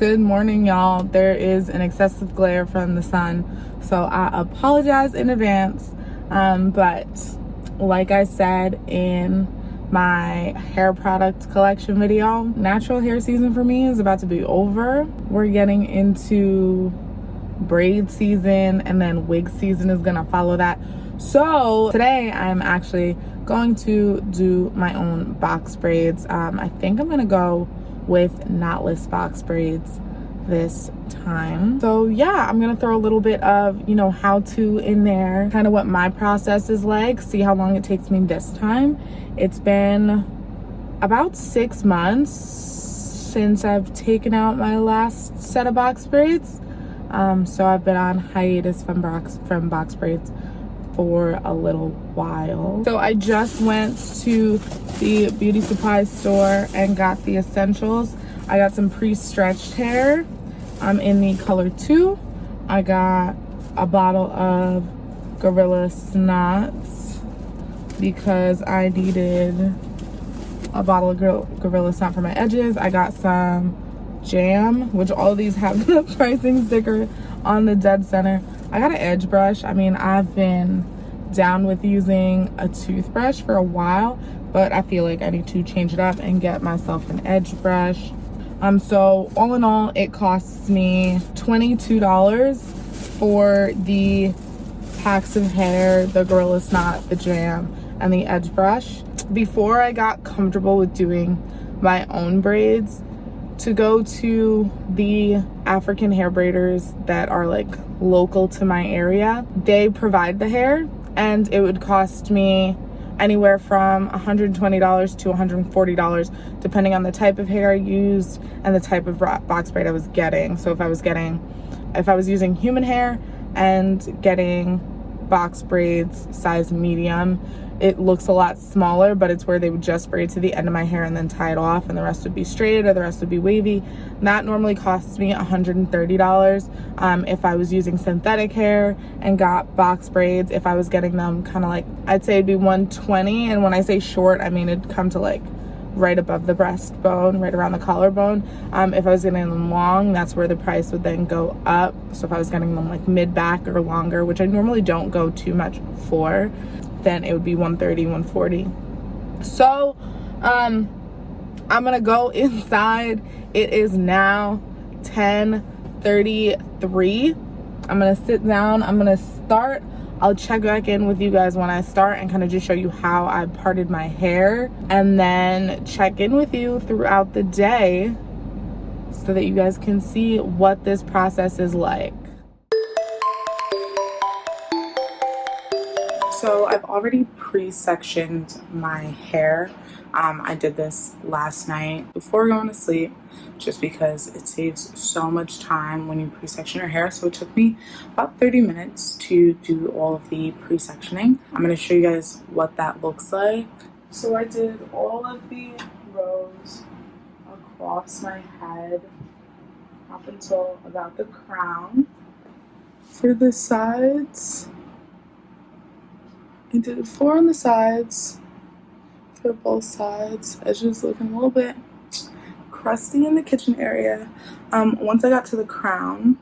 Good morning, y'all. There is an excessive glare from the sun, so I apologize in advance. But like I said in my hair product collection video, natural hair season for me is about to be over. We're getting into braid season, and then wig season is gonna follow that. So today I'm actually going to do my own box braids. I think I'm gonna go with knotless box braids this time. So yeah, I'm gonna throw a little bit of, how to in there, kind of what my process is like, see how long it takes me this time. It's been about 6 months since I've taken out my last set of box braids. So I've been on hiatus from box braids for a little while. So I just went to the beauty supply store and got the essentials. I got some pre-stretched hair in the color 2. I got a bottle of Gorilla Snots because I needed a bottle of Gorilla Snot for my edges. I got some jam, which all of these have the pricing sticker on the dead center. I got an edge brush. I mean, I've been down with using a toothbrush for a while, but I feel like I need to change it up and get myself an edge brush. So all in all, it costs me $22 for the packs of hair, the Gorilla Snot, the jam, and the edge brush. Before I got comfortable with doing my own braids, to go to the African hair braiders that are like local to my area, they provide the hair, and it would cost me anywhere from $120 to $140 depending on the type of hair I used and the type of box braid I was getting. So if I was using human hair and getting box braids size medium, it looks a lot smaller, but it's where they would just braid to the end of my hair and then tie it off, and the rest would be straight or the rest would be wavy. That normally costs me $130. If I was using synthetic hair and got box braids, if I was getting them kind of like, I'd say it'd be $120. And when I say short, I mean it'd come to like right above the breastbone, right around the collarbone. If I was getting them long, that's where the price would then go up. So if I was getting them like mid-back or longer, which I normally don't go too much for, then it would be $130, $140. So I'm gonna go inside. It is now 10:33. I'm gonna sit down, I'm gonna start. I'll check back in with you guys when I start and kind of just show you how I parted my hair, and then check in with you throughout the day so that you guys can see what this process is like. So I've already pre-sectioned my hair. I did this last night before going to sleep just because it saves so much time when you pre-section your hair. So it took me about 30 minutes to do all of the pre-sectioning. I'm going to show you guys what that looks like. So I did all of the rows across my head up until about the crown. For the sides, I did 4 on the sides for both sides. Edges looking a little bit crusty in the kitchen area. Once I got to the crown,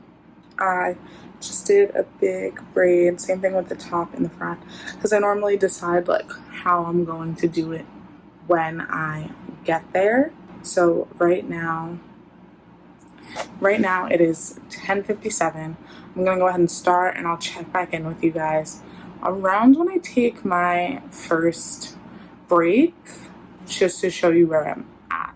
I just did a big braid. Same thing with the top and the front, because I normally decide like how I'm going to do it when I get there. So right now it is 10:57. I'm gonna go ahead and start, and I'll check back in with you guys around when I take my first break, just to show you where I'm at.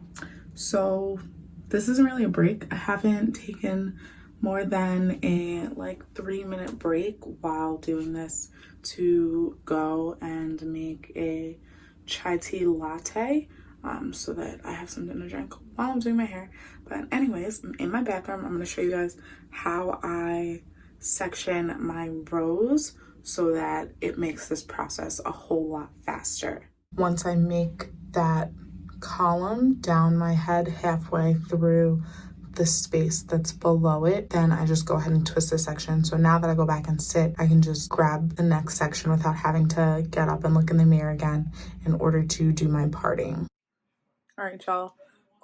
So this isn't really a break. I haven't taken more than a 3-minute break while doing this to go and make a chai tea latte, so that I have something to drink while I'm doing my hair. But anyways, in my bathroom, I'm going to show you guys how I section my rows so that it makes this process a whole lot faster. Once I make that column down my head halfway through the space that's below it, then I just go ahead and twist the section. So now that I go back and sit, I can just grab the next section without having to get up and look in the mirror again in order to do my parting. All right, y'all.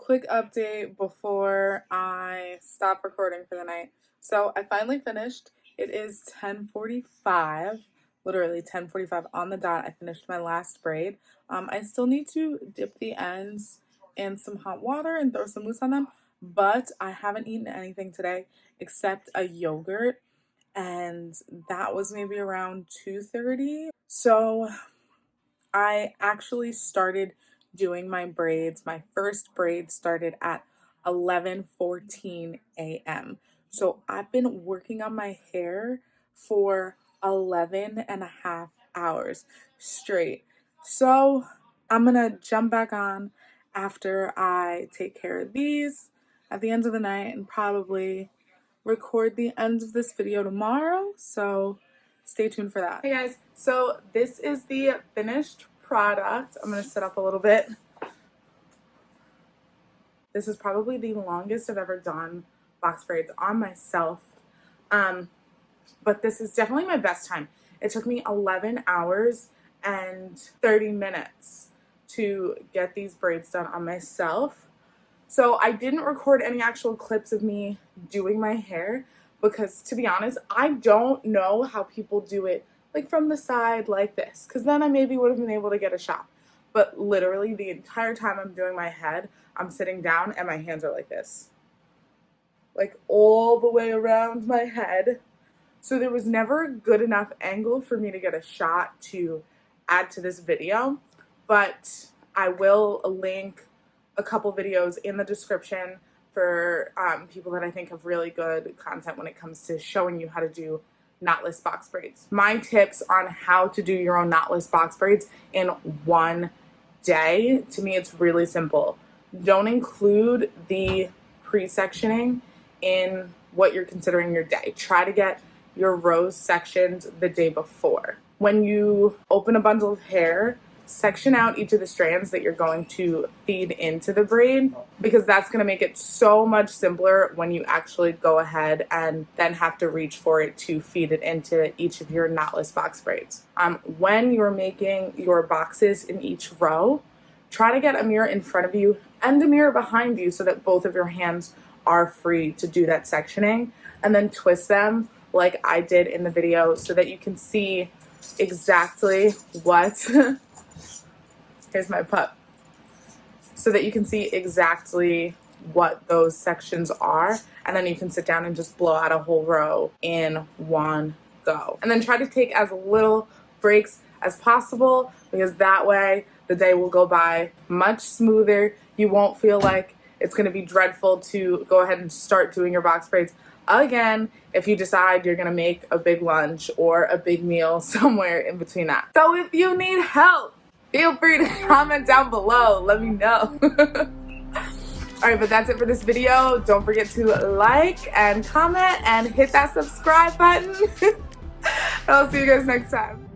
quick update before I stop recording for the night. So I finally finished. It is 10:45, literally 10:45 on the dot. I finished my last braid. I still need to dip the ends in some hot water and throw some mousse on them, but I haven't eaten anything today except a yogurt, and that was maybe around 2:30. So I actually started doing my braids. My first braid started at 11:14 a.m. So I've been working on my hair for 11 and a half hours straight. So I'm gonna jump back on after I take care of these at the end of the night and probably record the end of this video tomorrow. So stay tuned for that. Hey guys, so this is the finished product. I'm gonna sit up a little bit. This is probably the longest I've ever done box braids on myself. But this is definitely my best time. It took me 11 hours and 30 minutes to get these braids done on myself. So I didn't record any actual clips of me doing my hair because, to be honest, I don't know how people do it like from the side like this, because then I maybe would have been able to get a shot. But literally the entire time I'm doing my head, I'm sitting down and my hands are like this, like all the way around my head. So there was never a good enough angle for me to get a shot to add to this video, but I will link a couple videos in the description for people that I think have really good content when it comes to showing you how to do knotless box braids. My tips on how to do your own knotless box braids in one day, to me it's really simple. Don't include the pre-sectioning in what you're considering your day. Try to get your rows sectioned the day before. When you open a bundle of hair, section out each of the strands that you're going to feed into the braid, because that's going to make it so much simpler when you actually go ahead and then have to reach for it to feed it into each of your knotless box braids. When you're making your boxes in each row, try to get a mirror in front of you and a mirror behind you so that both of your hands are free to do that sectioning, and then twist them like I did in the video so that you can see exactly what here's my pup, so that you can see exactly what those sections are, and then you can sit down and just blow out a whole row in one go. And then try to take as little breaks as possible, because that way the day will go by much smoother. You won't feel like it's going to be dreadful to go ahead and start doing your box braids again if you decide you're going to make a big lunch or a big meal somewhere in between that. So if you need help, feel free to comment down below. Let me know. Alright, but that's it for this video. Don't forget to like and comment and hit that subscribe button. I'll see you guys next time.